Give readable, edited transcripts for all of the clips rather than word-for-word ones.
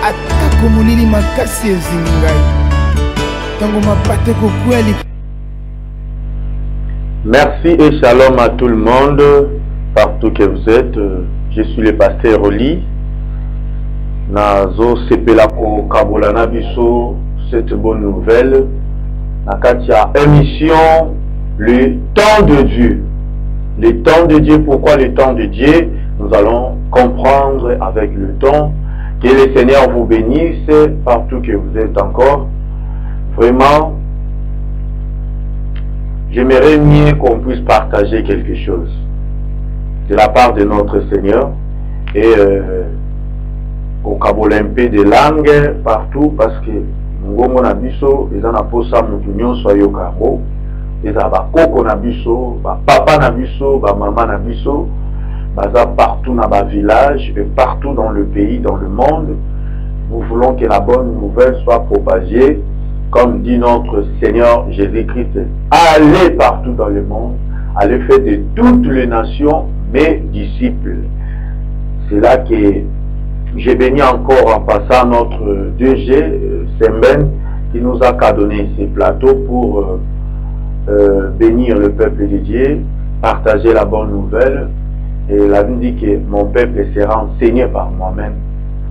atako molili makasi ezingi ngai ntango mapate kokweli. Merci et shalom à tout le monde, partout que vous êtes. Je suis le pasteur Oli. Nazo sepela ko kabolana biso cette bonne nouvelle. Nakatia émission le temps de Dieu. Le temps de Dieu, pourquoi le temps de Dieu? Nous allons comprendre avec le temps. Que le Seigneur vous bénisse partout que vous êtes encore. Vraiment, j'aimerais mieux qu'on puisse partager quelque chose de la part de notre Seigneur et au Kabola un peu de langue partout parce que nous avons biso les en aposa mutunyo soyo kabo les abakoko na biso ba papa na biso ba maman na biso baza partout dans le village et partout dans le pays, dans le monde. Nous voulons que la bonne nouvelle soit propagée comme dit notre Seigneur Jésus-Christ. Allez partout dans le monde, allez faire de toutes les nations mes disciples. C'est là que j'ai béni encore en passant notre 2G, Semben, qui nous a donné ces plateaux pour bénir le peuple de Dieu, partager la bonne nouvelle. Et la Bible dit que mon peuple sera enseigné par moi-même.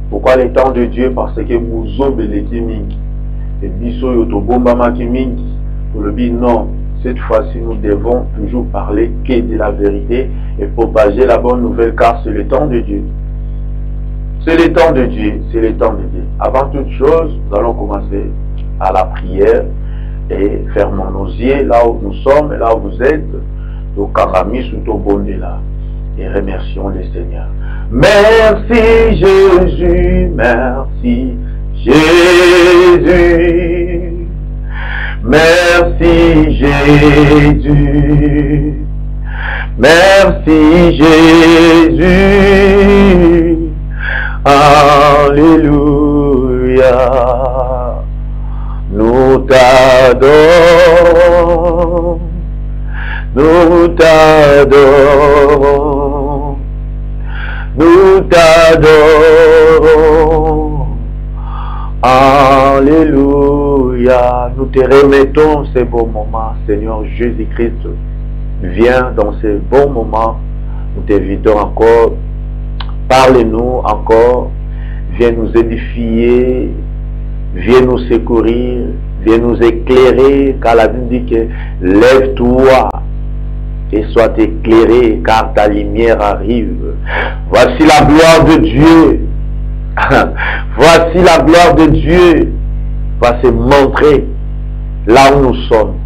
Pourquoi le temps de Dieu? Parce que vous obéissez mingi. Et biso yotobomba maki mingi. Pour le dire non, cette fois-ci nous devons toujours parler que de la vérité et propager la bonne nouvelle car c'est le temps de Dieu. C'est le temps de Dieu, c'est le temps de Dieu. Avant toute chose, nous allons commencer à la prière et fermons nos yeux là où nous sommes et là où vous êtes. Au Karamis ou au Bondela. Et remercions le Seigneur. Merci Jésus, merci Jésus. Merci Jésus. Merci Jésus. Alléluia. Nous t'adorons. Nous t'adorons, nous t'adorons, alléluia. Nous te remettons ces bons moments, Seigneur Jésus-Christ. Viens dans ces bons moments, nous t'invitons encore, parle-nous encore, viens nous édifier, viens nous secourir, viens nous éclairer, car la Bible dit que lève-toi et sois éclairé car ta lumière arrive. Voici la gloire de Dieu. Voici la gloire de Dieu. Va se montrer là où nous sommes.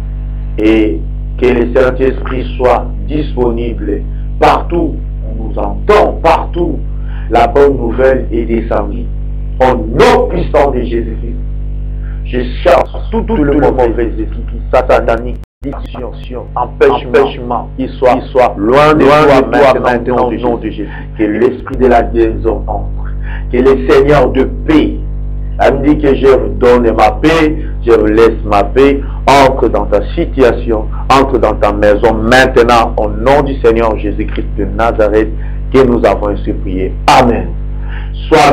Et que le Saint-Esprit soit disponible partout. On nous entend partout. La bonne nouvelle est descendue. Au nom puissant de Jésus-Christ. Je cherche tout le mauvais esprit satanique. Empêchement, il soit loin de toi maintenant au nom de Jésus. Que l'esprit de la guérison entre. Que le Seigneur de paix, elle me dit que je vous donne ma paix, je vous laisse ma paix. Entre dans ta situation, entre dans ta maison maintenant au nom du Seigneur Jésus-Christ de Nazareth que nous avons ainsi prié. Amen. Sois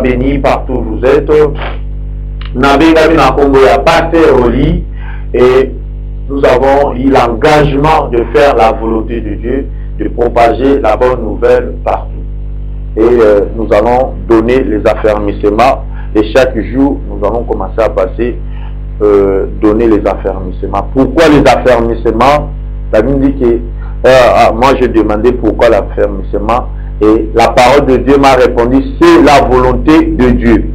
béni partout où vous êtes. Et nous avons eu l'engagement de faire la volonté de Dieu, de propager la bonne nouvelle partout. Et nous allons donner les affermissements. Et chaque jour, nous allons commencer à passer, donner les affermissements. Pourquoi les affermissements? La Bible dit que, moi j'ai demandé pourquoi l'affermissement. Et la parole de Dieu m'a répondu, c'est la volonté de Dieu.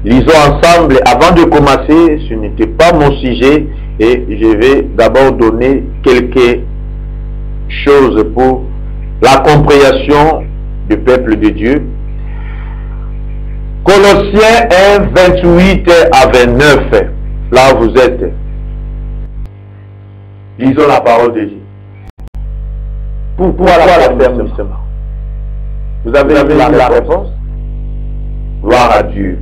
Lisons ensemble, avant de commencer, ce n'était pas mon sujet. Et je vais d'abord donner quelques choses pour la compréhension du peuple de Dieu. Colossiens 1, 28 à 29. Là où vous êtes. Lisons la parole de Dieu. Pourquoi l'affermissement? Vous avez la réponse? Gloire à Dieu.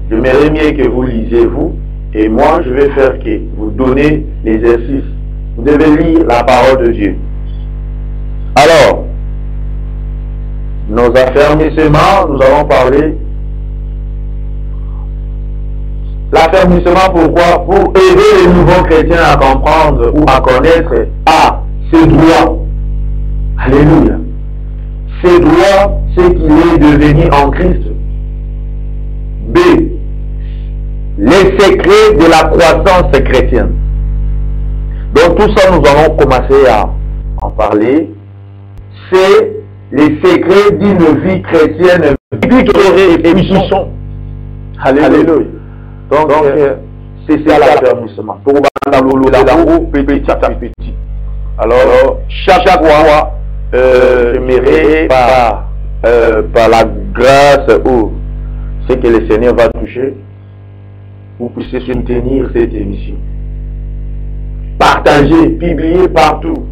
J'aimerais mieux que vous lisiez vous. Et moi, je vais faire que vous donnez l'exercice. Vous devez lire la parole de Dieu. Alors, nos affermissements, nous allons parler L'affermissement, pourquoi? Pour aider les nouveaux chrétiens à comprendre ou à connaître A, ses droits. Alléluia. Ses droits, c'est qu'il est devenu en Christ. B, les secrets de la croissance chrétienne. Donc tout ça, nous allons commencer à en parler. C'est les secrets d'une vie chrétienne victorieuse et puissante. Alléluia. Donc c'est ça l'affermissement. Pour petit à petit. Alors, chaque fois, j'aimerais par la grâce ou ce que le Seigneur va toucher, vous puissiez soutenir cette émission. Partager, publier partout.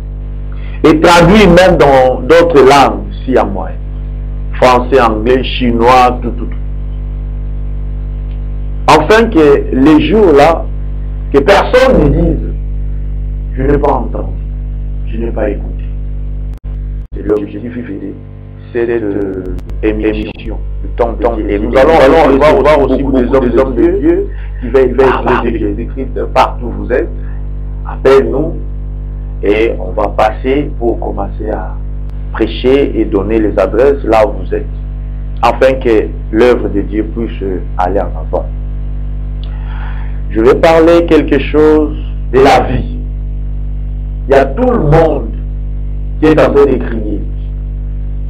Et traduire même dans d'autres langues, s'il y a moyen. Français, anglais, chinois, tout. Afin que les jours-là, que personne ne dise, je n'ai pas entendu, je n'ai pas écouté. C'est l'objectif de cette émission. Le temps et nous allons voir aussi des hommes de Dieu qui veulent être Jésus-Christ partout où vous êtes. Appelle-nous et on va passer pour commencer à prêcher et donner les adresses là où vous êtes, afin que l'œuvre de Dieu puisse aller en avant. Je vais parler quelque chose de la vie. Il y a tout le monde qui est en train de crier.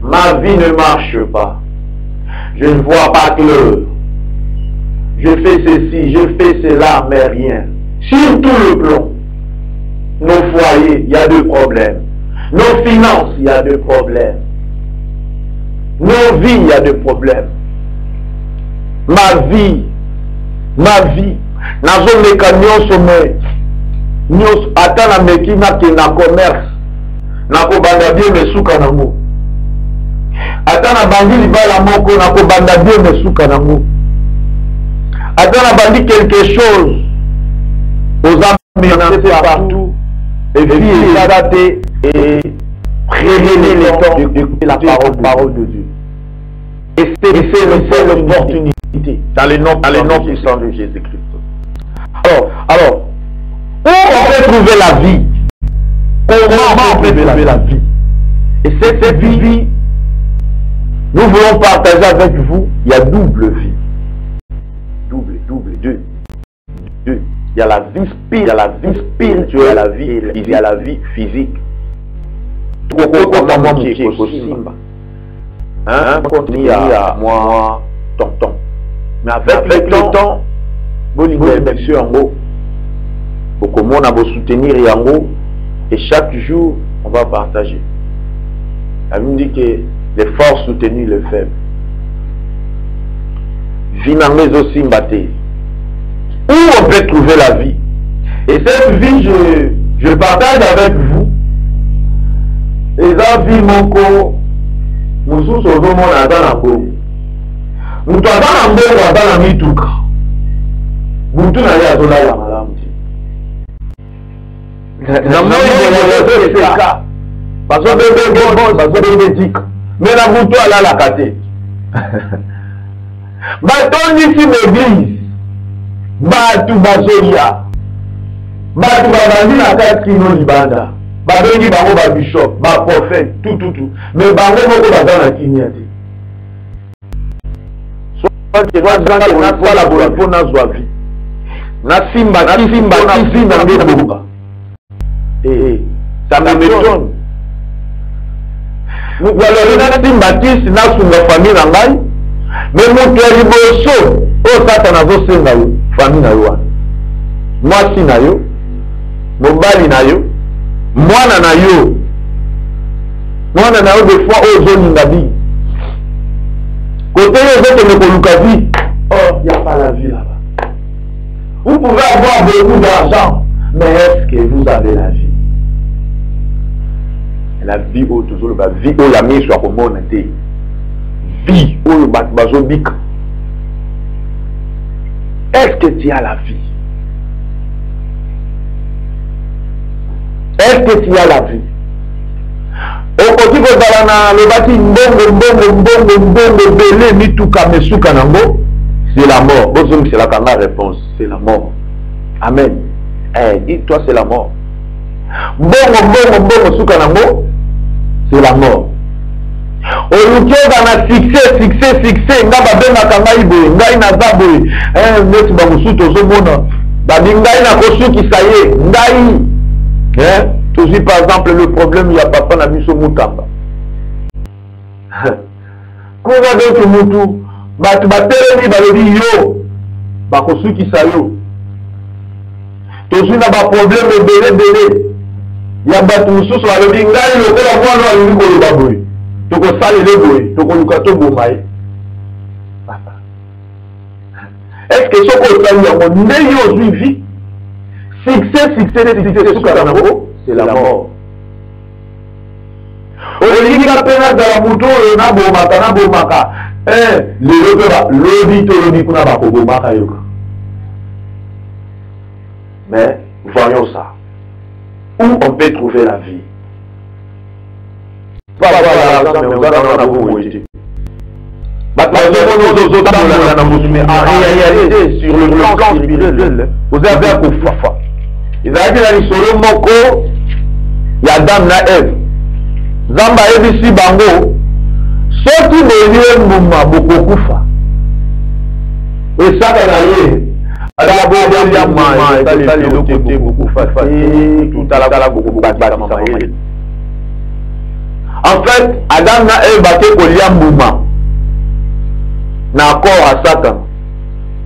Ma vie ne marche pas. Je ne vois pas clair. Je fais ceci, je fais cela, mais rien. Sur tout le plan. Nos foyers, il y a des problèmes. Nos finances, il y a des problèmes. Nos vies, il y a des problèmes. Ma vie. Nazo meka nyonso me nyonso ata na meki na ke na commerce na ko banda bien mesuka nango ata na bandi libala moko na ko banda bien mesuka nango ata na bandi quelque chose aux amis partout et puis adapter et prévenir les temps d'écouter la parole de Dieu. Et c'est l'opportunité dans les noms puissants de Jésus-Christ. Alors, où on peut trouver la vie? Comment on peut trouver la vie? Et cette vie, nous voulons partager avec vous, il y a double vie. Deux. Il y a la vie spirituelle, il y a la vie physique. Tout comment qui est possible. Continue à moi, tonton. Mais avec le temps, monsieur Yango, beaucoup monde a soutenir Yango, et chaque jour on va partager. La Bible dit que les forts soutenus les faibles. Vie n'en aussi mbattée. Où on peut trouver la vie? Et cette vie, je partage avec vous. Et la vie, mon corps, nous sommes au monde à Danako. Nous sommes à Danamituka. Nous sommes à Danamituka. Mais la bouton à la kate. Baton ici l'église. Batu bazoya. Batu babandi na kati kino libanda. Babeni bango ba bishop, ba prophète, tout. Mais bango moko bazana kinya te. Soit que doit dans la foi laboratoire na zwavi. Na simba na ngeba. Ça m'étonne. Nous allons na simba tisi na sunga famille na ngai. Mais mon cœur liboso, oh satana zo senga yo, famille na yo. Moi si na yo, mobali na yo. Mwana na yo des fois ozolinga vie côté les autres ne vie. Oh, il n'y a pas la vie là-bas. Vous pouvez avoir beaucoup d'argent, mais est-ce que vous avez la vie? La vie où toujours la vie où la mise soit comme on était vie où le bazobik. Est-ce que tu as la vie? Est-ce que tu as la vie? Au côté de le bâti mbongo belé mituka mesuka nango, c'est la mort. Bon, c'est la réponse, c'est la mort. Amen. Dis-toi, c'est la mort. Bon, soukanamo, c'est la mort. Oluki na succès, nga babengaka ngai boye, ngai naza boye. Neti bamosusu tozomona, babi ngai nakosukisa ye, ngai. Tozi par exemple le problème ya papa na biso mutamba. Kuza donc mutu, batu batelemi balobi yo, bakosukisa yo. Tozi na ba problème ebele. Ya batu mususu balobi ngai lokola mwana alingi koloba boye. Toko salele boye, toko luka to bomaye. Est-ce que ce qu'on a eu en vie, succès, c'est la mort. Olingi kapena za muto na bomaka. Le loba, lobi to lobi kuna ba bomaka yoka. Mais voyons ça. Où on peut trouver la vie? Pas avoir l'argent, mais on a beaucoup été. En réalité, sur le plan spirituel, vous avez un Kofafa. Ils avaient dit dans le Moko, il y a Adam na Ève. Zamba Ebisi Bango, ceux qui veulent Mouma beaucoup Kufa. Et ça, en fait, Adam na Ève battait Koliam Mouma. D'accord à Satan.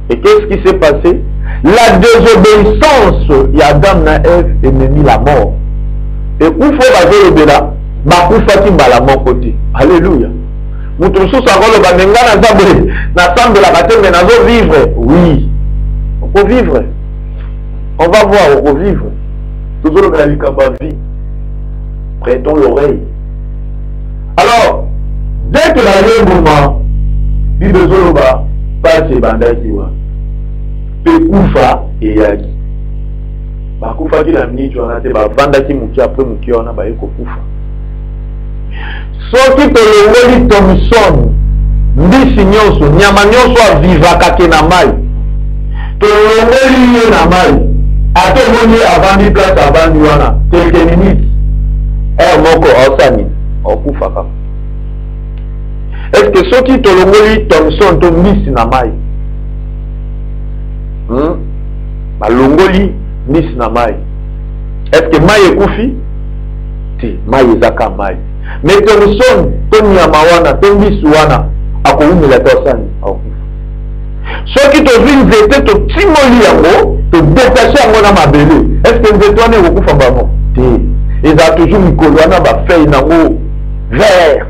Et qu'est-ce qui s'est passé? La désobéissance, il y a Adam na Ève et mis la mort. Et où faut baser le là? Bakufa timba la mort côté. Alléluia. Moutou sous sa rôle banenga na zabé na sambe la bataille mais nazo vivre. Oui. On peut vivre. On va voir, on peut vivre. Toujours le likamba vie. Prêtons l'oreille. Alors, dès que la moment Bible Zoloba passe Bandakiwa Pekufa et Yagi Bakufa qui l'a mis tu en as Bandaki Muki après Muki on a Baeko Kufa Soki to le Thompson Mbisi nyonso nyama nyonso a vivaka ke na mai to le na mai ato moni avandi place avandi wana quelques minutes moko osani okufa kaka. Est-ce que ceux qui te l'ont Thompson te mis na mai? Longoli mis na mai. Est-ce que mai est koufi? Ti, mai ezaka mai. Mais Thompson, Tony Amawana, Tony Suwana, a connu la personne. Ceux qui te viennent zéter, te timoli yango, te détacher yango na mabele. Est-ce que vous êtes né au koufa bamo? Ti, ils ont toujours mis Koloana ba fait nango vert.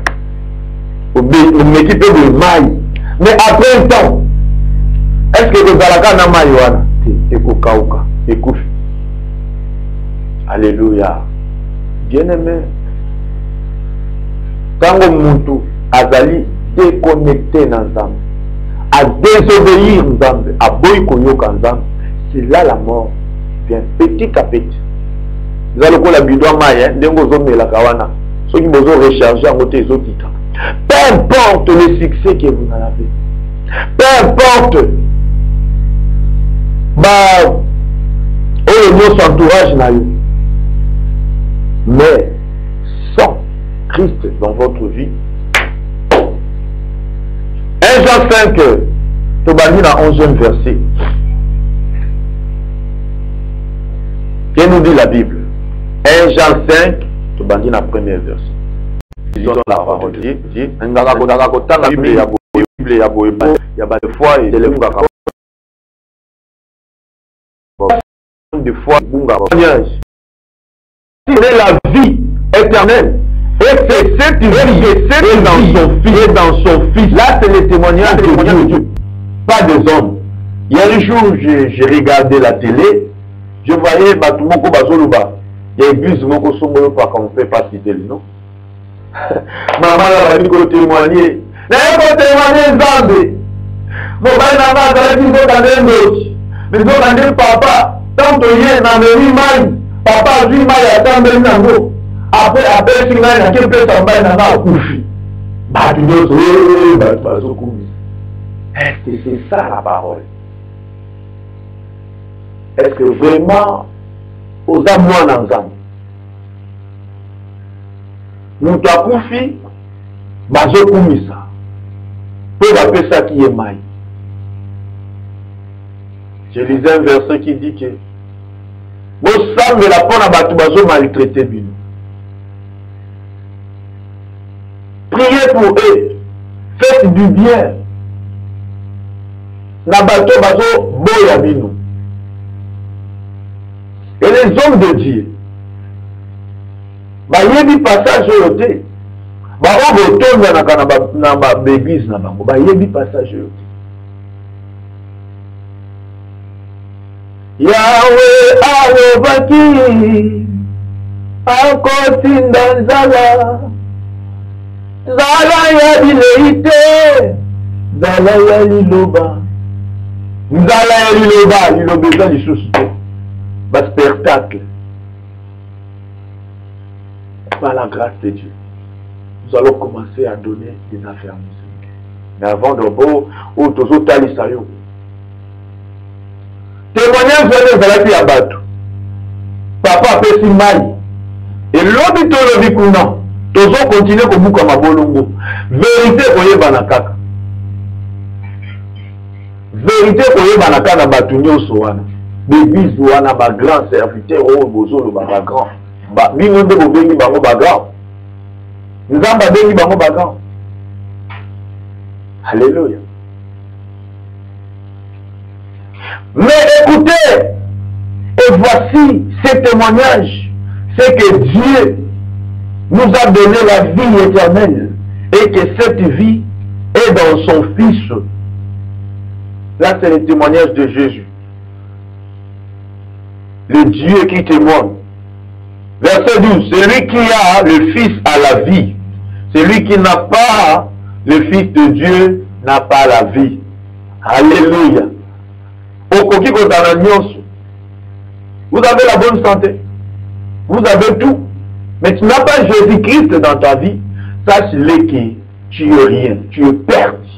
L'équipe de maille. Mais après un temps, est-ce que vous avez la maille? Écoute. Alléluia. Bien-aimé. Quand Muntu Azali déconnecté dans Zam, à désobéir Zam, à boykoyoka Zam, c'est là la mort vient petit à petit. Vous allez la bidon maille, dengo zome la kawana. Ceux qui vous ont rechargé en côté des autres. Peu importe le succès que vous en avez, peu importe notre entourage, mais sans Christ dans votre vie. 1 Jean 5, Tobani dans 11e verset. Qu'est-ce nous dit la Bible? 1 Jean 5, Tobani dans 1er verset. Disons la parole de Dieu. Il y a des fois et des fois c'est la vie éternelle. Et c'est cette vie dans son fils. Là, c'est le témoignage de Dieu, pas des hommes. Il y a un jour, j'ai regardé la télé, je voyais Batumoko Bazoluba. Il y a une bus Moko Somolo, qu'on ne peut pas citer le nom. Maman a dit qu'on témoignait. N'a pas témoigné Zambé. Mon père n'a pas dit qu'on a un autre. Mais qu'on a un papa. Tant que yé n'a même mal. Papa a dit mal à Zambé Nango. Après, si on a quelqu'un qui peut s'en battre, on a un koufi. Bah, tu dois se battre, pas au koufi. Est-ce que c'est ça la parole? Est-ce que vraiment, aux amours ensemble, nous t'avons fait, bazo kumisa, pour appeler ça qui est maï. Je lisais un verset qui dit que vos femmes de la peau n'a pas tout maltraité. Priez pour eux, faites du bien. Na bateau bazo boya bino. Et les hommes de Dieu, bah y a des passages au côté, bah on retourne dans la bêtise na bango, bah y a des passages au côté. Yahweh alobaki, akoti ndanzala, zala ya bileite, zala ya liloba. Nzala ya liloba, liloba du sous-spectacle. Spectacle. Par la grâce de Dieu, nous allons commencer à donner des affaires musulmanes. Mais avant de beau, ou tous tali sayo. Témoignage de Zalati Abatu. Papa Pessi Mali. Et l'obito le bikuna. Tous continuer comme vous comme Abolongo. Vérité oye banakaka. Vérité oye banakaka batunyo soana. L'église wana ba grand serviteur au bozolo ba grand. Ba bino de bo bengi bango ba grand. Nzamba bengi bango ba grand. Alléluia. Mais écoutez, et voici ce témoignage, c'est que Dieu nous a donné la vie éternelle et que cette vie est dans son Fils. Là, c'est le témoignage de Jésus. Le Dieu qui témoigne. Verset 12. Celui qui a le Fils a la vie. Celui qui n'a pas le Fils de Dieu n'a pas la vie. Alléluia. Vous avez la bonne santé. Vous avez tout. Mais tu n'as pas Jésus-Christ dans ta vie. Sache-le que tu es rien. Tu es perdu.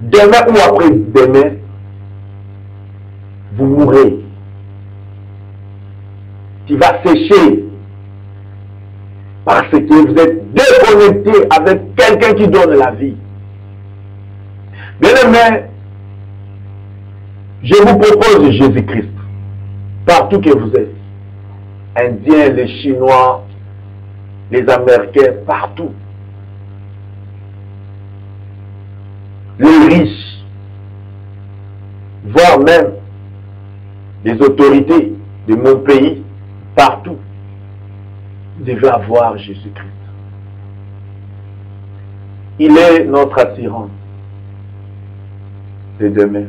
Demain ou après-demain, vous mourrez. Tu vas sécher. Parce que vous êtes déconnecté avec quelqu'un qui donne la vie. Bien-aimés, je vous propose Jésus-Christ. Partout que vous êtes. Indiens, les Chinois, les Américains, partout. Les riches, voire même les autorités de mon pays, partout, vous devez avoir Jésus-Christ. Il est notre assurance de demain.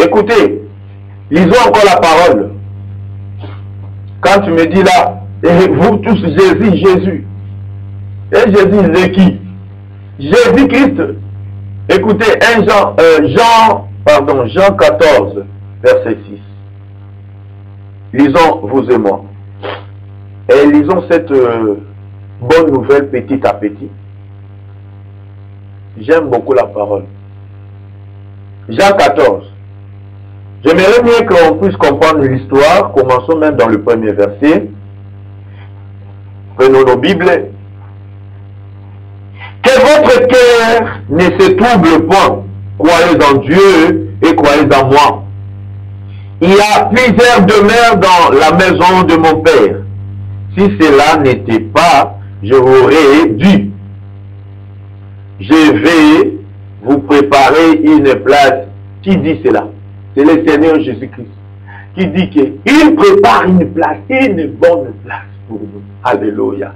Écoutez, lisons encore la parole. Quand tu me dis là, et vous tous, Jésus. Et Jésus, c'est qui? Jésus-Christ. Écoutez, Jean 14, verset 6. Lisons, vous et moi. Et lisons cette bonne nouvelle petit à petit. J'aime beaucoup la parole. Jean 14. J'aimerais bien qu'on puisse comprendre l'histoire. Commençons même dans le premier verset. Prenons nos Bibles. Que votre cœur ne se trouble point. Croyez en Dieu et croyez en moi. Il y a plusieurs demeures dans la maison de mon Père. Si cela n'était pas, je vous aurais dit. Je vais vous préparer une place. Qui dit cela? C'est le Seigneur Jésus-Christ qui dit qu'il prépare une place, une bonne place pour nous. Alléluia.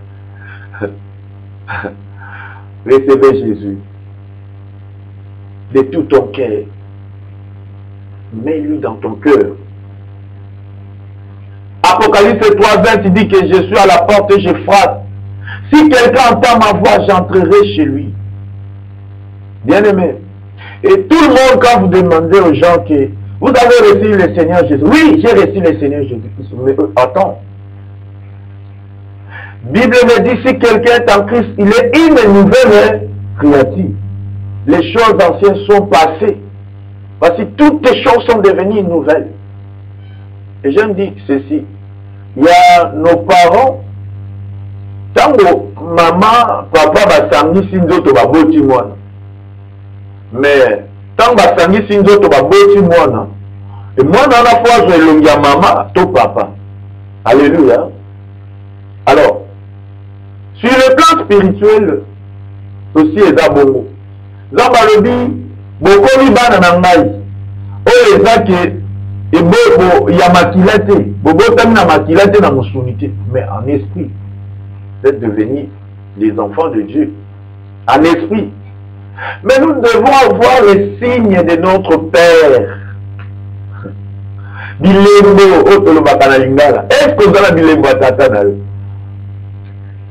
Recevez Jésus de tout ton cœur. Mets-lui dans ton cœur. Apocalypse 3:20 dit que je suis à la porte et je frappe. Si quelqu'un entend ma voix, j'entrerai chez lui. Bien-aimé. Et tout le monde, quand vous demandez aux gens que vous avez reçu le Seigneur Jésus. Oui, j'ai reçu le Seigneur Jésus-Christ. Mais attends. Bible me dit si quelqu'un est en Christ, il est une nouvelle créature. Les choses anciennes sont passées. Voici, toutes les choses sont devenues nouvelles. Et je me dis ceci. Il y a nos parents. Tango, maman, papa, basangi sinzoto baboti mwana. Mais, tant basangi sinzoto baboti mwana. Et moi, dans la foi, je l'ongi à maman, to papa. Alléluia. Alors, sur le plan spirituel, aussi, il y a bongo. Zambalobi, beaucoup de bana nangai. Oh, les gens et bobo, il y a makilate. Bobo, tam na makilate na musunité. Mais en esprit, vous êtes devenus les enfants de Dieu. En esprit. Mais nous devons avoir les signes de notre Père. Bilembo, est-ce que vous avez bilembo à tata?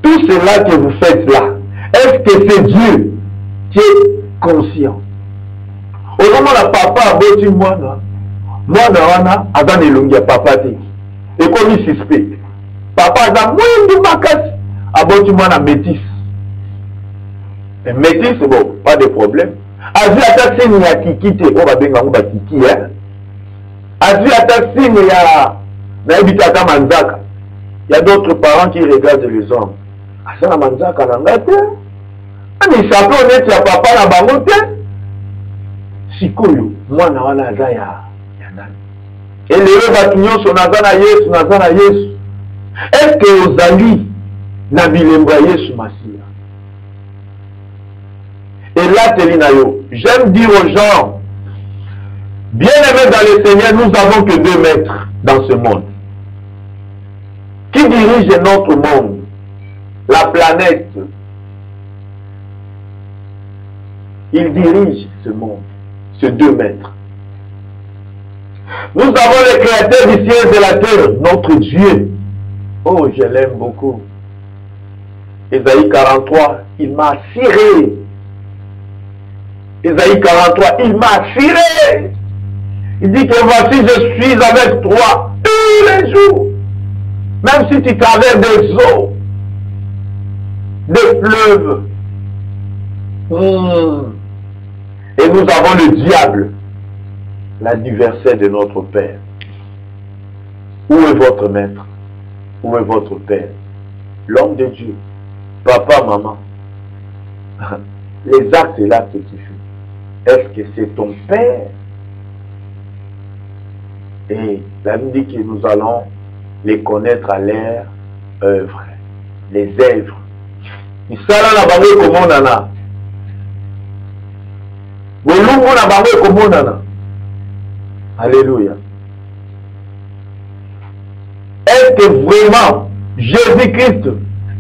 Tout cela que vous faites là, est-ce que c'est Dieu qui est conscient? Au moment où papa a boti moi, wana, azan elongi ya papa te. Et comme il suspect. Papa azan mwindu makasi, a boti moi na métis. Et métis, bon, pas de problème. Azu attaque ni ya kiki te, on va bien ngamba kiki, hein. Azu attaque ni ya na ebitaka manzaka. Il y a d'autres parents qui regardent les hommes. Asana manzaka na ngate. Ani sapo net ya papa na bango te. Sikoyo, mwana wana aza ya nani. Et les batu nyonso naza na Yesu, naza na Yesu. Est-ce que ozali na bilemba Yesu Masia? Et là, Telinayo, j'aime dire aux gens, bien-aimés dans le Seigneur, nous avons que 2 maîtres dans ce monde. Qui dirige notre monde? La planète. Il dirige ce monde, ces 2 maîtres. Nous avons le Créateur du ciel et de la terre, notre Dieu. Oh, je l'aime beaucoup. Ésaïe 43, il m'a attiré. Ésaïe 43, il m'a attiré. Il dit que voici, je suis avec toi tous les jours. Même si tu traverses des eaux, des fleuves. Et nous avons le diable, l'adversaire de notre Père. Où est votre maître? Où est votre Père? L'homme de Dieu, papa, maman. Les actes là que tu fais, est-ce que c'est ton Père? Et la Bible dit que nous allons les connaître à leur œuvre. Les œuvres. Alléluia. Est-ce que vraiment Jésus-Christ,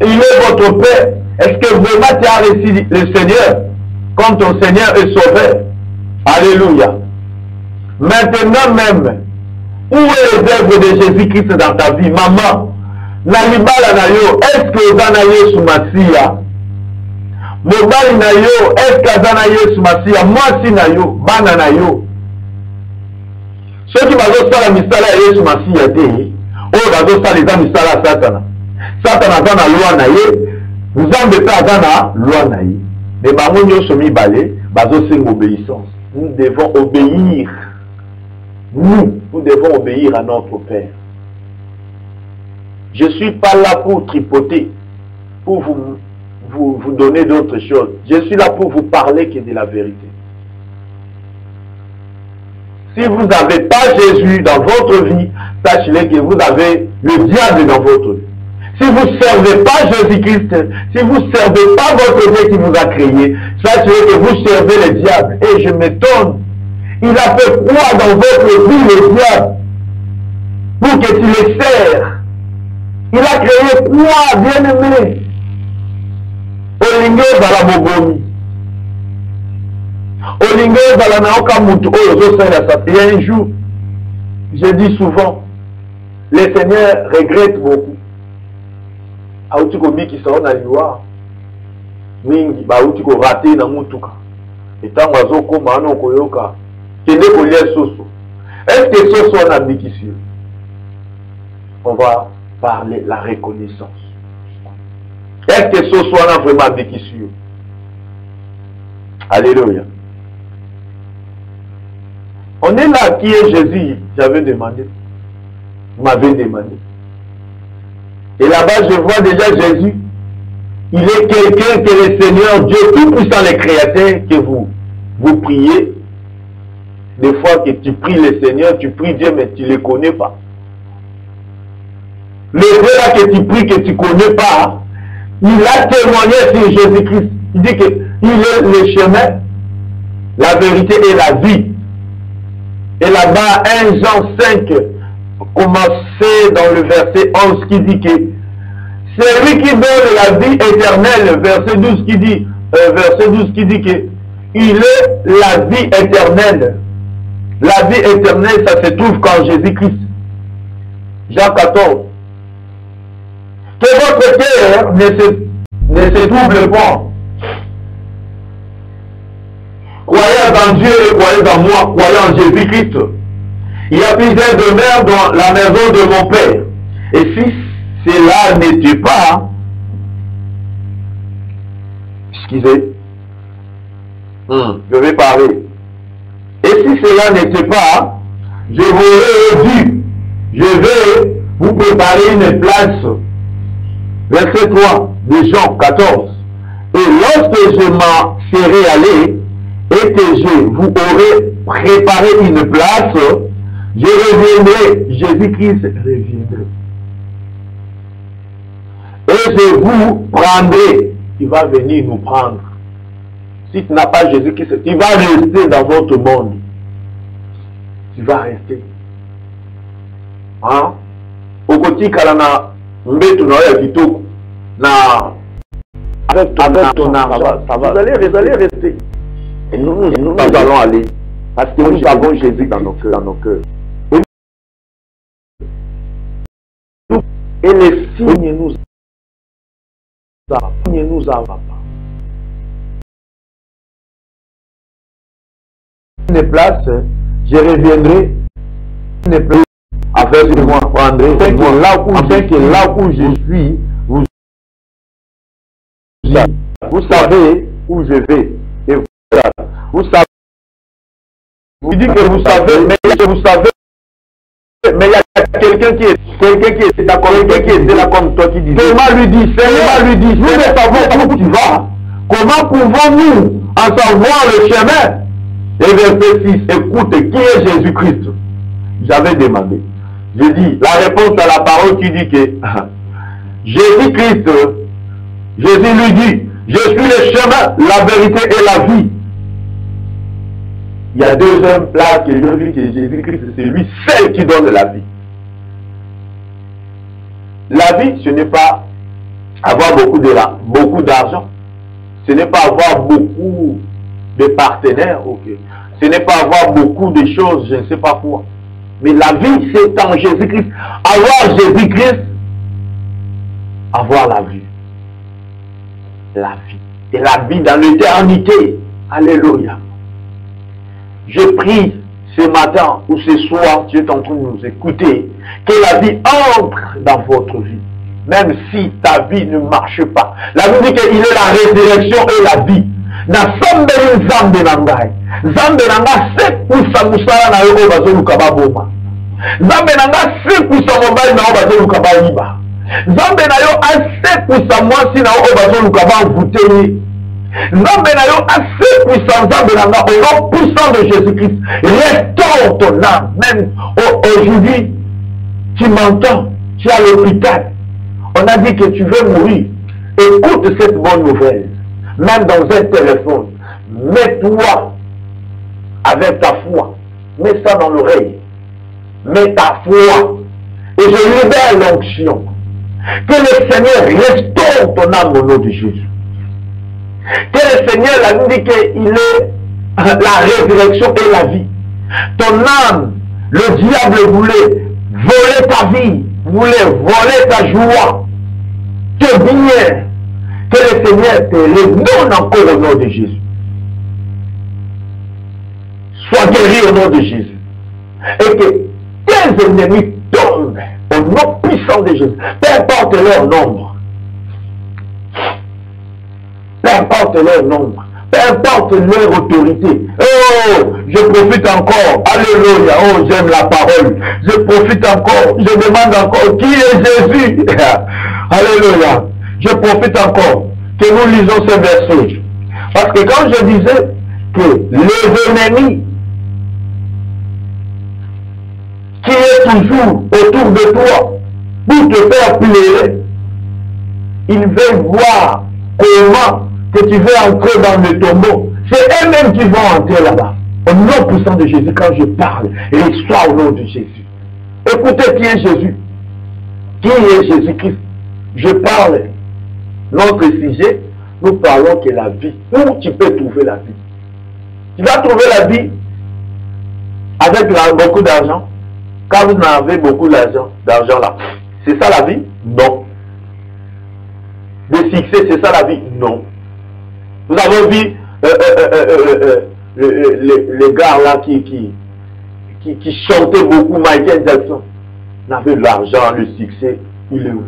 il est votre Père? Est-ce que vraiment tu as reçu le Seigneur comme ton Seigneur et Sauveur? Alléluia. Maintenant même, où est les œuvres de Jésus-Christ dans ta vie? Maman, est-ce que vous en avez sous Masia? Mobali na yo, est-ce que vous en avez sous Masia? Moi si na yo, bana na yo. Ceux qui vont faire la misala ya Yesu Masia te, oh bazo sala les misala Satana. Satana zana loi na ye, vous en êtes à loi na ye. Mais bango nyonso mibale, bazo sing obéissance. Nous devons obéir. Nous devons obéir à notre Père. Je ne suis pas là pour tripoter, pour vous donner d'autres choses. Je suis là pour vous parler que de la vérité. Si vous n'avez pas Jésus dans votre vie, sachez que vous avez le diable dans votre vie. Si vous ne servez pas Jésus-Christ, si vous ne servez pas votre Dieu qui vous a créé, sachez que vous servez le diable. Et je m'étonne. Il a fait quoi dans votre vie, le diable, pour que tu le sers? Il a créé quoi, bien-aimé? Olingo zala bobomi. Olingo zala naoka mutu oyo zosala sa. Il y a un jour, je dis souvent, le Seigneur regrette beaucoup. Aouti ko miki sa na liwa. Mingi ba aouti ko raté na mutuka. Etango azokoma na koyoka. Est-ce que ce soit un on va parler de la reconnaissance. Est-ce que ce soit vraiment vécu sur? Alléluia. On est là, qui est Jésus? J'avais demandé. Vous m'avez demandé. Et là-bas, je vois déjà Jésus. Il est quelqu'un que le Seigneur Dieu Tout-Puissant, le Créateur, que vous priez. Des fois que tu pries le Seigneur, tu pries Dieu, mais tu ne le connais pas. Le vrai là que tu pries, que tu ne connais pas, il a témoigné sur Jésus-Christ. Il dit qu'il est le chemin, la vérité et la vie. Et là-bas, 1 Jean 5, commencé dans le verset 11, qui dit que c'est lui qui donne la vie éternelle, verset 12 qui dit, que il est la vie éternelle. La vie éternelle, ça se trouve qu'en Jésus-Christ. Jean 14. Que votre cœur ne se trouble pas. Croyez en Dieu et croyez en moi, croyez en Jésus-Christ. Il y a plusieurs demeures dans la maison de mon Père. Et si cela n'était pas, excusez, je vais parler. Et si cela n'était pas, je vous ai dit, je vais vous préparer une place. Verset 3 de Jean 14. Et lorsque je m'en serai allé, et que je vous aurai préparé une place, je reviendrai, Jésus-Christ reviendrai. Et je vous prendrai. Il va venir nous prendre. Si tu n'as pas Jésus-Christ, il va rester dans votre monde. Tu vas rester. Hein? Au côté, Kalana, avec ton argent, ça va. Vous allez rester. Et nous allons aller. Parce que nous avons Jésus dans nos cœurs. Et les signes nous avancent. Une place, je reviendrai. Une place, avec moi, prendrai. Là où je suis, vous savez où je vais. Et voilà. Vous savez. Vous dites que vous savez, mais il y a quelqu'un qui est là comme toi qui dit. Seulement lui dit, nous ne savons pas où tu vas. Comment pouvons-nous en savoir le chemin? Et verset 6, écoute, qui est Jésus-Christ? J'avais demandé. J'ai dit, la réponse à la parole qui dit que Jésus-Christ, Jésus lui dit, je suis le chemin, la vérité et la vie. Il y a deuxième place que je dis que Jésus-Christ, c'est lui seul qui donne la vie. La vie, ce n'est pas avoir beaucoup d'argent. Ce n'est pas avoir beaucoup de partenaires. Okay. Ce n'est pas avoir beaucoup de choses, je ne sais pas quoi. Mais la vie, c'est en Jésus-Christ. Avoir Jésus-Christ, avoir la vie. La vie. Et la vie dans l'éternité. Alléluia. Je prie ce matin ou ce soir, tu es en train de nous écouter, que la vie entre dans votre vie. Même si ta vie ne marche pas. La Bible dit qu'il est la résurrection et la vie. Nasambeli nzambe na ngai. Nzambe na ngai sekusa musala na yo bazoluka baboma. Nzambe na ngai sekusa mobali na yo bazoluka bayiba. Nzambe na yo asekusa mwasi na yo bazoluka bavuteli. Nzambe na yo asekusa nzambe na ngai au nom puissant de Jésus-Christ. Restaure ton âme. Même aujourd'hui, tu m'entends, tu es à l'hôpital. On a dit que tu veux mourir. Écoute cette bonne nouvelle. Même dans un téléphone, mets-toi avec ta foi. Mets ça dans l'oreille. Mets ta foi. Et je libère l'onction. Que le Seigneur restaure ton âme au nom de Jésus. Que le Seigneur a dit qu'il est la résurrection et la vie. Ton âme, le diable voulait voler ta vie, voulait voler ta joie, te bien. Que le Seigneur te le donne encore au nom de Jésus. Sois guéri au nom de Jésus. Et que tes ennemis tombent au nom puissant de Jésus. Peu importe leur nombre. peu importe leur nombre, peu importe leur autorité. Oh, je profite encore. Alléluia. Oh, j'aime la parole. Je profite encore. Je demande encore qui est Jésus. Alléluia. Je profite encore que nous lisons ce verset. Parce que quand je disais que les ennemis qui est toujours autour de toi pour te faire pleurer, ils veulent voir comment que tu veux entrer dans le tombeau. C'est eux-mêmes qui vont entrer là-bas. Au nom puissant de Jésus, quand je parle, et soit au nom de Jésus. Écoutez qui est Jésus. Qui est Jésus-Christ? Je parle. Notre sujet, nous parlons que la vie. Où tu peux trouver la vie? Tu vas trouver la vie avec beaucoup d'argent. Quand vous avez beaucoup d'argent là, c'est ça la vie? Non. Le succès, c'est ça la vie? Non. Vous avez vu les gars là qui chantaient beaucoup, Michael Jackson. Il avait l'argent, le succès, il est où?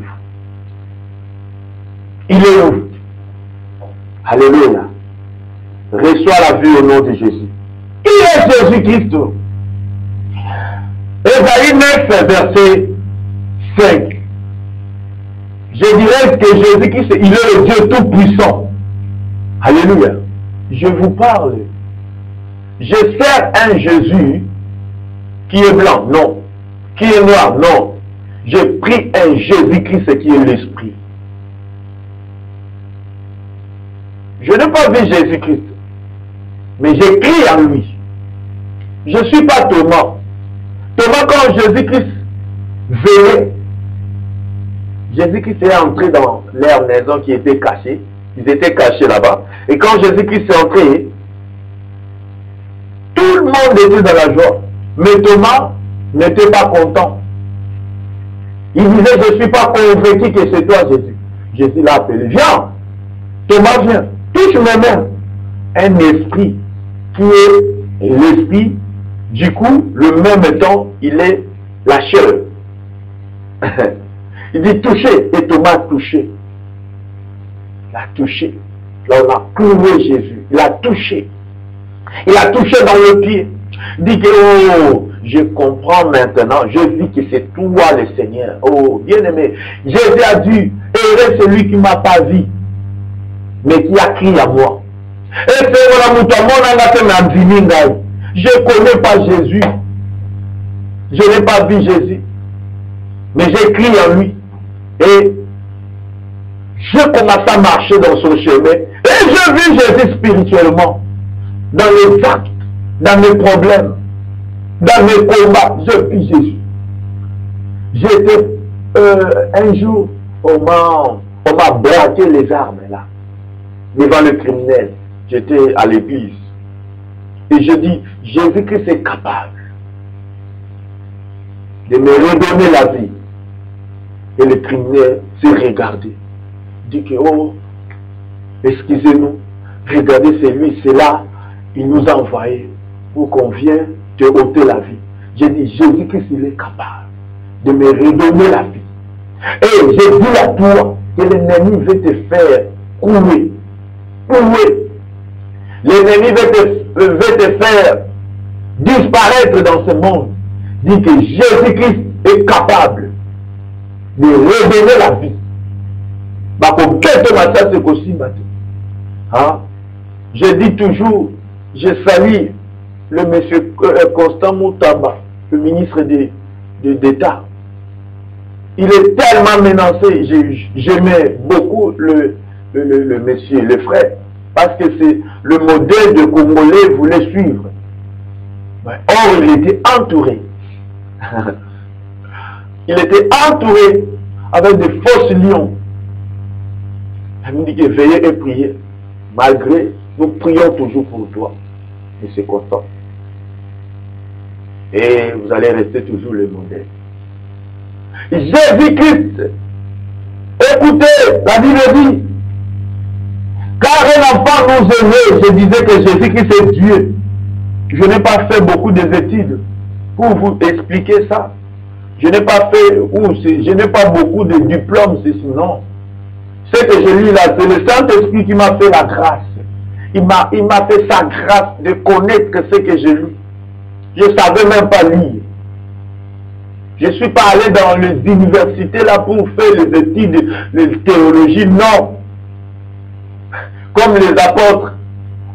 Il est où? Alléluia. Reçois la vie au nom de Jésus. Qui est Jésus-Christ? Ésaïe 9, verset 5. Je dirais que Jésus-Christ, il est le Dieu tout-puissant. Alléluia. Je vous parle. Je sers un Jésus qui est blanc, non. Qui est noir, non. J'ai pris un Jésus-Christ qui est l'Esprit. Je n'ai pas vu Jésus-Christ, mais j'ai crié en lui. Je ne suis pas Thomas. Thomas, quand Jésus-Christ venait, Jésus-Christ est entré dans leur maison qui était cachée. Ils étaient cachés là-bas. Et quand Jésus-Christ est entré, tout le monde était dans la joie. Mais Thomas n'était pas content. Il disait, je ne suis pas convaincu que c'est toi, Jésus. Jésus l'a appelé, viens. Thomas, viens. Touche mes mains. Un esprit qui est l'esprit. Du coup, le même temps, il est la chair. Il dit toucher. Et Thomas a touché. Il a touché. Là, on a cloué Jésus. Il a touché. Il a touché dans le pied. Il dit que, oh, je comprends maintenant. Je vis que c'est toi le Seigneur. Oh, bien-aimé. Jésus a dit, heureux celui qui ne m'a pas vu, mais qui a crié à moi. Et c'est voilà, je ne connais pas Jésus. Je n'ai pas vu Jésus. Mais j'ai crié en lui. Et je commence à marcher dans son chemin. Et je vis Jésus spirituellement. Dans les actes, dans mes problèmes, dans mes combats. Je vis Jésus. J'étais un jour, on m'a braqué les armes là. Devant le criminel. J'étais à l'église. Et je dis, Jésus-Christ est capable de me redonner la vie. Et le criminel s'est regardé. Il dit que, oh, excusez-nous, regardez, c'est lui, c'est là, il nous a envoyé pour qu'on vienne te ôter la vie. J'ai dit, Jésus-Christ, il est capable de me redonner la vie. Et j'ai dit à toi que l'ennemi veut te faire couler. Couler. L'ennemi veut te faire disparaître dans ce monde. Dit que Jésus-Christ est capable de redonner la vie. Hein? Je dis toujours, je salue le monsieur Constant Moutamba, le ministre d'État. Il est tellement menacé. J'aimais beaucoup le monsieur, le frère, parce que c'est le modèle de Congolais voulait suivre. Or, il était entouré. Il était entouré avec des fausses lions. Elle me dit que veillez et priez. Malgré, nous prions toujours pour toi. Et c'est constant. Et vous allez rester toujours le modèle. Jésus-Christ. Écoutez, la Bible dit, car un enfant nous est né. Je disais que Jésus-Christ est Dieu. Je n'ai pas fait beaucoup d'études pour vous expliquer ça. Je n'ai pas fait, je n'ai pas beaucoup de diplômes, non. Ce que je lis là, c'est le Saint-Esprit qui m'a fait la grâce. Il m'a fait sa grâce de connaître ce que je lis. Je ne savais même pas lire. Je ne suis pas allé dans les universités là pour faire les études de théologie, non. Comme les apôtres.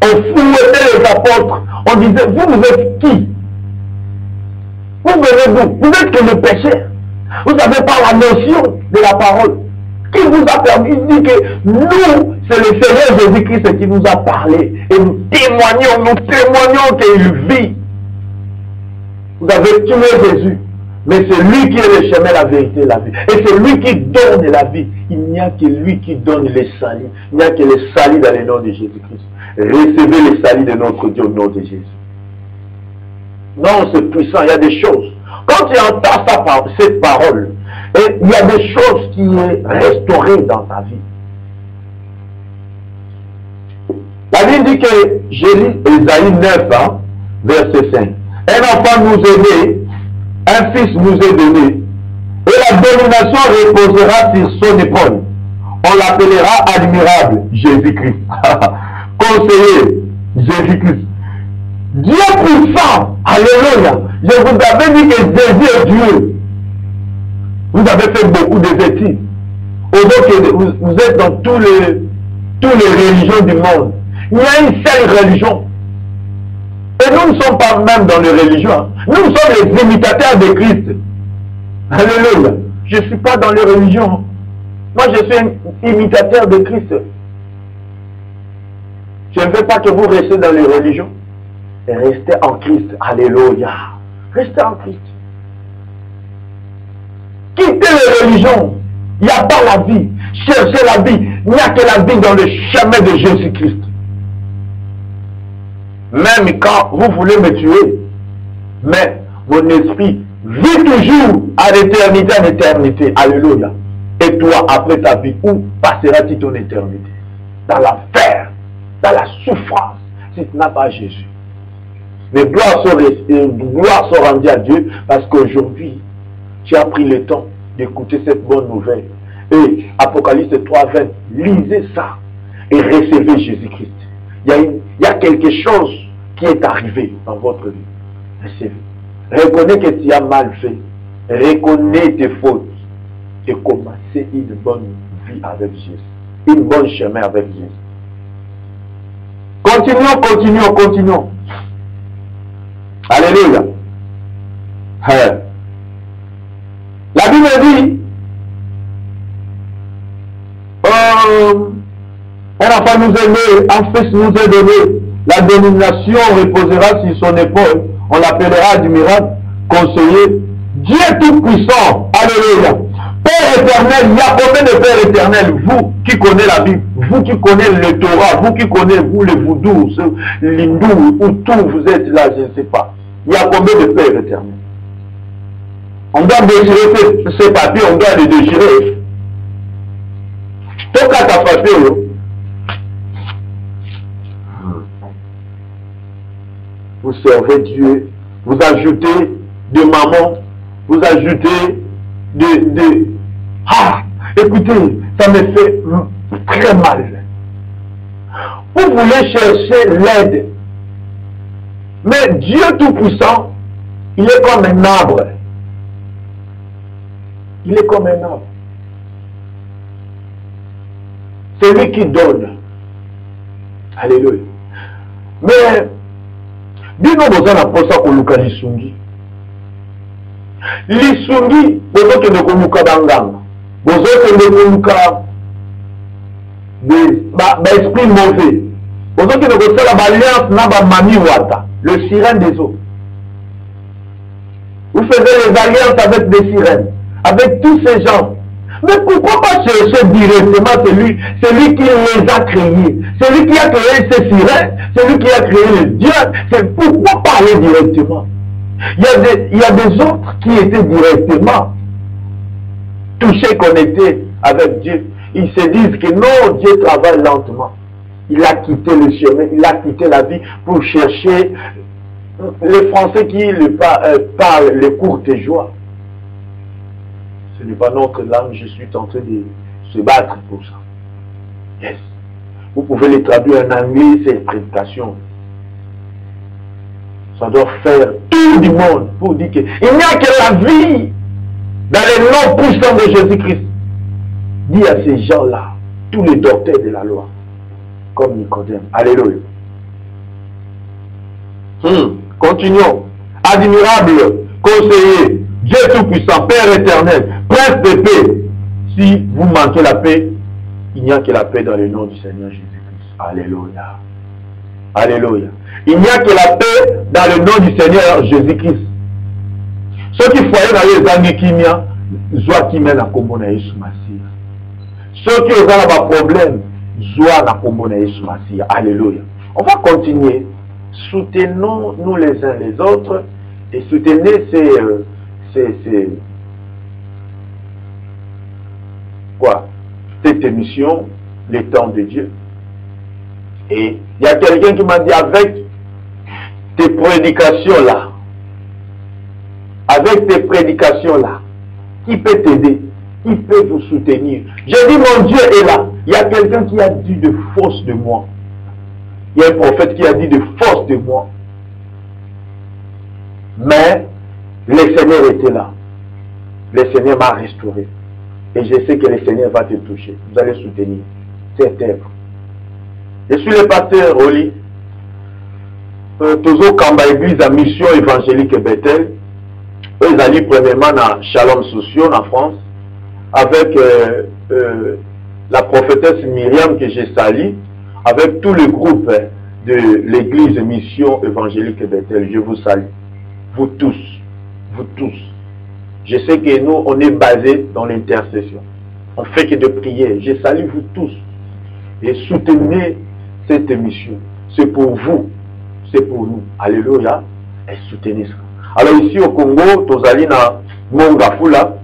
On fouettait les apôtres. On disait, vous êtes qui? Vous venez d'où? Vous êtes que le péché. Vous n'avez pas la notion de la parole. Qui vous a permis? Il dit que nous, c'est le Seigneur Jésus-Christ qui nous a parlé. Et nous témoignons qu'il vit. Vous avez tué Jésus. Mais c'est lui qui est le chemin, la vérité et la vie. Et c'est lui qui donne la vie. Il n'y a que lui qui donne les saluts. Il n'y a que les saluts dans le nom de Jésus-Christ. Recevez les saluts de notre Dieu au nom de Jésus. Non, c'est puissant, il y a des choses. Quand tu entends cette parole, et il y a des choses qui sont restaurées dans ta vie. La Bible dit que, j'ai lu Ésaïe 9, hein, verset 5. Un enfant nous est né, un fils nous est donné, et la domination reposera sur son épaule. On l'appellera admirable, Jésus-Christ. Conseiller, Jésus-Christ. Dieu puissant, alléluia. Je vous avais dit que Jésus est Dieu. Vous avez fait beaucoup d'études. Vous êtes dans toutes les religions du monde. Il y a une seule religion. Et nous ne sommes pas même dans les religions. Nous sommes les imitateurs de Christ. Alléluia. Je ne suis pas dans les religions. Moi, je suis un imitateur de Christ. Je ne veux pas que vous restiez dans les religions. Restez en Christ. Alléluia. Restez en Christ. Quittez les religions. Il n'y a pas la vie. Cherchez la vie. Il n'y a que la vie dans le chemin de Jésus-Christ. Même quand vous voulez me tuer, mais mon esprit vit toujours à l'éternité en éternité. Alléluia. Et toi, après ta vie, où passeras-tu ton éternité? Dans l'enfer, dans la souffrance, si tu n'as pas Jésus. Mais gloire soit rendue à Dieu, parce qu'aujourd'hui, tu as pris le temps d'écouter cette bonne nouvelle. Et Apocalypse 3:20, lisez ça et recevez Jésus-Christ. Il y a quelque chose qui est arrivé dans votre vie. Recevez. Reconnais que tu as mal fait. Reconnais tes fautes. Et commencez une bonne vie avec Jésus. Une bonne chemin avec Jésus. Continuons. Alléluia. La Bible dit, un enfant nous est né, un fils nous est donné, la domination reposera sur son épaule, on l'appellera admirable, conseiller, Dieu tout-puissant, alléluia. Père éternel, il y a combien de Père éternel? Vous qui connaissez la Bible, vous qui connaissez le Torah, vous qui connaissez le voodoo, l'hindou, où tout vous êtes là, je ne sais pas. Il y a combien de Père éternel? On doit déchirer ces papiers, on doit les déchirer. Tout cas, ta papier, vous servez Dieu, vous ajoutez de maman, vous ajoutez Ah, écoutez, ça me fait très mal. Vous voulez chercher l'aide. Mais Dieu Tout-Puissant, il est comme un arbre. Il est comme un arbre. C'est lui qui donne. Alléluia. Mais, dis-nous besoin d'apprendre ça pour Luka Lisungi. Lisungi, besoin que nous Luka Danganga. Besoin que nous Luka d'esprit mauvais. Besoin que nous faisons l'alliance n'a Mami Wata, le sirène des eaux. Vous faisiez les alliances avec des sirènes, avec tous ces gens. Mais pourquoi pas chercher directement celui qui les a créés, celui qui a créé ces sirènes, celui qui a créé les dieux? C'est pourquoi parler directement? Il y a des autres qui étaient directement touchés, connectés avec Dieu. Ils se disent que non, Dieu travaille lentement. Il a quitté le chemin, il a quitté la vie pour chercher les Français qui parlent les courtes joies. Ce n'est pas notre langue, je suis en train de se battre pour ça. Yes. Vous pouvez les traduire en anglais, c'est prédication. Ça doit faire tout du monde pour dire qu'il n'y a que la vie dans les noms puissants de Jésus-Christ. Dis à ces gens-là, tous les docteurs de la loi, comme Nicodème. Alléluia. Continuons. Admirable, conseiller, Dieu Tout-Puissant, Père éternel, Prince de paix. Si vous manquez la paix, il n'y a que la paix dans le nom du Seigneur Jésus-Christ. Alléluia. Alléluia. Il n'y a que la paix dans le nom du Seigneur Jésus-Christ. Ceux qui foyent dans les années qui mien, Zoa qui mène à Kombo na Yesu Massia. Ceux qui ont un problème, Zoa na Kombo na Yesu Massia. Alléluia. On va continuer. Soutenons-nous les uns les autres et soutenez cette émission, les temps de Dieu. Et il y a quelqu'un qui m'a dit, avec tes prédications là, avec tes prédications là, qui peut t'aider, qui peut vous soutenir. J'ai dit, mon Dieu est là. Il y a quelqu'un qui a dit de force de moi. Il y a un prophète qui a dit de force de moi. Mais le Seigneur était là. Le Seigneur m'a restauré. Et je sais que le Seigneur va te toucher. Vous allez soutenir cette œuvre. Je suis le pasteur Oli. Toujours Kamba Église à Mission Évangélique Bethel. Eux allaient premièrement dans Shalom Social en France. Avec la prophétesse Myriam que j'ai salie. Avec tout le groupe de l'église Mission Évangélique Bethel. Je vous salue. Vous tous. Vous tous. Je sais que nous, on est basé dans l'intercession. On fait que de prier. Je salue vous tous. Et soutenez cette émission. C'est pour vous. C'est pour nous. Alléluia. Et soutenez ça. Alors ici au Congo, nous allons dans Mongafula.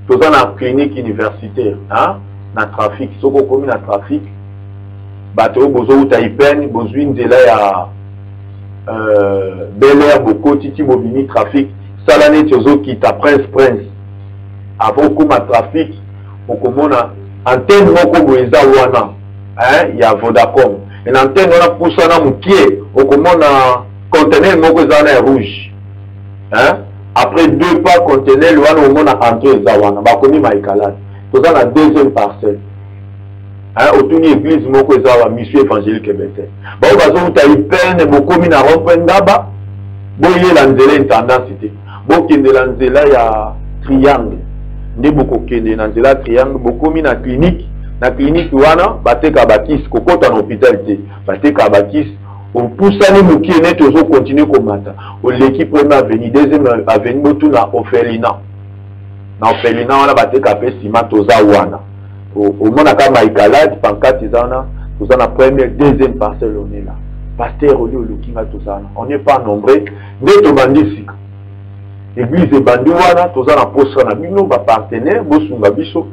Nous allons dans la clinique universitaire. Hein? Dans le trafic. Si vous avez dans le trafic, bateau, bozo Taïpen, bozuine de là à Bel Air, Boko, Titi Mobini, trafic. Salane Tiozo qui t'a prince. Avant qu'on a trafic, on commence à antenne moko boeza wana. Il y a Vodacom. Et l'antenne on a poussé na mukie, on commence à conteneur moko zana rouge. Après 2 pas conteneur wana on a entré zawana. Ba koni maïkalade. Tout ça la deuxième parcelle. Autour de l'église moko zawa mission évangélique Bethel. Ba bazo taïpen boko mina rompendaba. Boye la nzela intendant cité. Bokende la nzela ya triangle. Nde boko kende na nzela triangle boko mina clinique. Na clinique wana bateka bakis kokota na hôpital te. Bateka bakis on poussane mukie net ozo continuer komata. L'équipe première avenue, deuxième avenue motu na Ophelina. Na Ophelina wana bateka pe ciment toza wana. Au mona ka maikalade pancarte zana, toza na première deuxième parcelle on est là. Pasteur Oli Olukinga tozana. On n'est pas nombreux. Nde to bandisi. Église bandi wana toza na posa na bino ba partenaire bosunga biso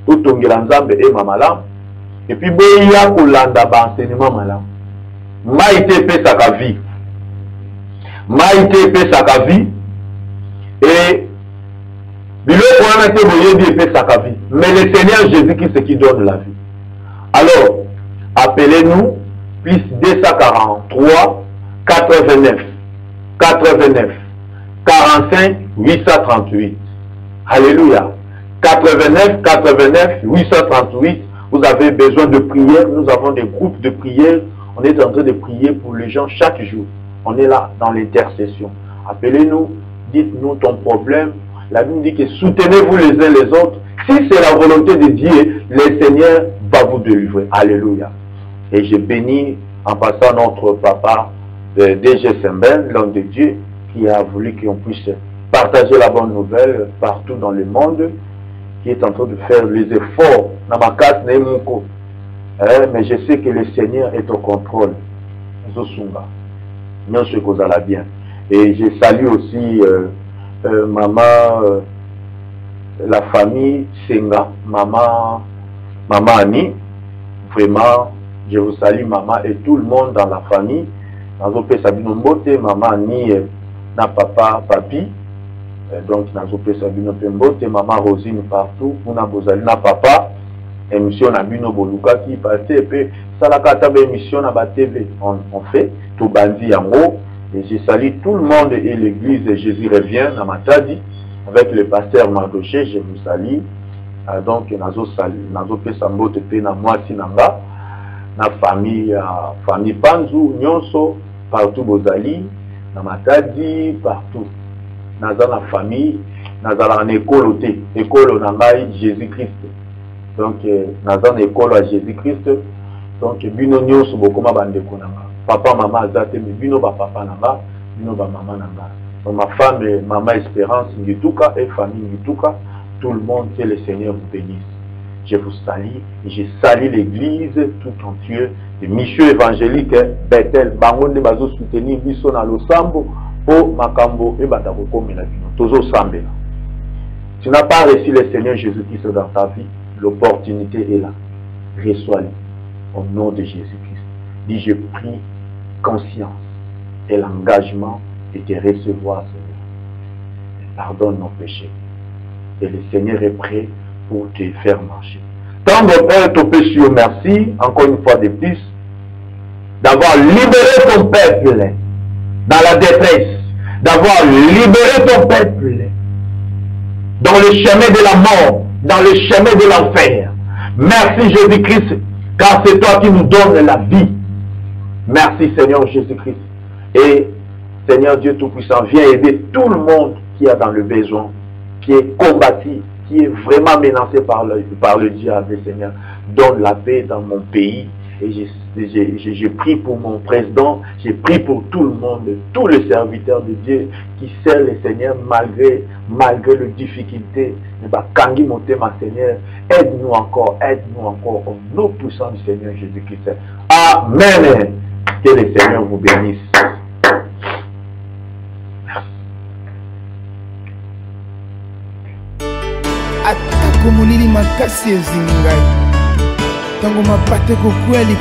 to tongela nzambe e mamala. Et puis boya kolanda ba enseignement malam. Maïté pesaka vie. Maïté pesaka vie. Et biloko wana te boye di pesaka vie. Mais le Seigneur Jésus-Christ c'est qui donne la vie. Alors, appelez-nous plus 243 89 89 45 838. Alléluia. 89 89 838. Vous avez besoin de prière. Nous avons des groupes de prière. On est en train de prier pour les gens chaque jour. On est là dans l'intercession. Appelez-nous. Dites-nous ton problème. La Bible dit que soutenez-vous les uns les autres. Si c'est la volonté de Dieu, le Seigneur va vous délivrer. Alléluia. Et je bénis en passant notre papa DG Sembel, l'homme de Dieu, qui a voulu qu'on puisse partager la bonne nouvelle partout dans le monde, qui est en train de faire les efforts. Mais je sais que le Seigneur est au contrôle. Bien. Et je salue aussi maman, la famille Senga, maman Annie. Vraiment, je vous salue maman et tout le monde dans la famille. Nazopé Sabino Mbote, maman Annie, na papa, papi. Donc Nazopé Sabino Mbote, maman Rosine partout, Ouna Bozali, na papa. émission na bino boluka qui passé et puis ça la carte émission na ba TV on fait tout bandi yango et je salue tout le monde et l'église de Jésus revient dans Matadi avec le pasteur Mardoché, je vous salue. Donc nazo pesa mbote pe na mwasi nanga na famille Panzu nyonso partout bozali na Matadi partout naza na famille naza na école école na ngai Jésus-Christ donc naza na école à Jésus-Christ donc bino nyonso bokoma bandeko nanga papa maman azate mais bino ba papa nanga bino ba maman nanga donc ma femme maman Espérance Ngituka et famille Ngituka tout le monde, que le Seigneur vous bénisse. Je vous salue et je salue l'église tout entière, les missions évangéliques, Bethel, Bangonde, Bazo soutenir, Bisso na Losambo, Po, Makambo et Bataroko Melatino, Tozo Sambela. Tu n'as pas reçu le Seigneur Jésus-Christ dans ta vie, l'opportunité est là. Reçois-le au nom de Jésus-Christ. Dis, j'ai pris conscience et l'engagement de te recevoir, Seigneur. Pardonne nos péchés. Et le Seigneur est prêt pour te faire marcher. Tant mon Père te peut sur merci, encore une fois de plus, d'avoir libéré ton peuple dans la détresse, d'avoir libéré ton peuple dans le chemin de la mort, dans le chemin de l'enfer. Merci Jésus-Christ, car c'est toi qui nous donnes la vie. Merci Seigneur Jésus-Christ. Et Seigneur Dieu Tout-Puissant, viens aider tout le monde qui est dans le besoin, qui est combattu, qui est vraiment menacé par le diable, Seigneur. Donne la paix dans mon pays. Et j'ai pris pour mon président, j'ai pris pour tout le monde, tous les serviteurs de Dieu qui servent le Seigneur malgré les difficultés. Kangi Motema, Seigneur, aide-nous encore au nom puissant du Seigneur Jésus-Christ. Amen. Que le Seigneur vous bénisse. Atako molili makasi ezingai tango mapate kokweli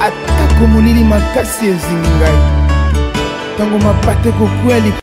atako molili makasi ezingai tango mapate kokweli